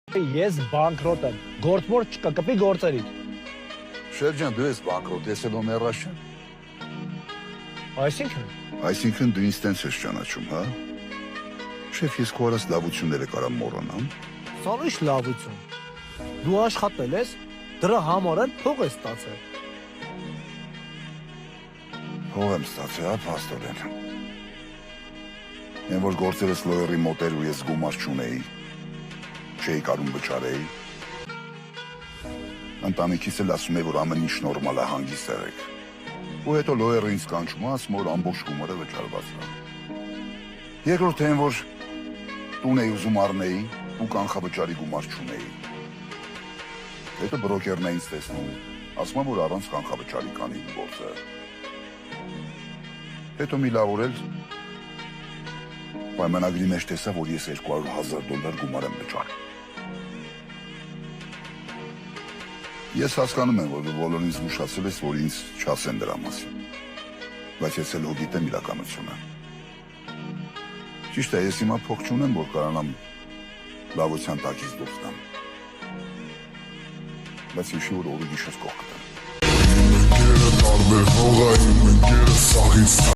Ես բանկրոտ եմ, գործ չկա, կպի գործերիդ։ Շեֆ ջան, դու ես բանկրոտ, ես էլ օներաշ չեմ։ Այսինքն դու ինձ տենց ես ճանաչում, հա։ Շեֆ, ես քո արած լավությունները կարամ մոռանամ։ Սա ի՞նչ լավություն։ Դու աշխատել ես, դրա համար էլ փող ես ստացել։ Փող եմ ստացել, հա, փաստորեն։ Են որ գործերս լոյերի մոտ էր ու ես գումար չունեի, չէի կարում վճարեի։ Ընտանիքիս էլ ասում է, որ ամեն ինչ նորմալ է, հանգիստ եղեք։ Ու հետո լոյերը ինձ կանչում, ասում որ ամբողջ գումարը վճարված է։ Երկրորդ են որ տուն էի ուզում առնեի ու կանխավճարի գումար չունեի։ Հետո բրոկերն է ինձ տեսնում, ասում որ առանց կանխավճարի կանի գործը։ Հետո մի լավ օր էլ պայմանագրի մեջ տեսա, որ ես $200,000 գումար եմ վճարել։ Ես հասկանում եմ, որ դու բոլորին զգուշացել ես, որ ինձ չասեն դրա մասին, բայց ես էլ հո գիտեմ իրականությունը։ Ճիշտ է, ես հիմա փող չունեմ, որ կարողանամ լավության տակից դուրս գամ, բայց հիշի, որ օրը գիշեր կողք կտամ։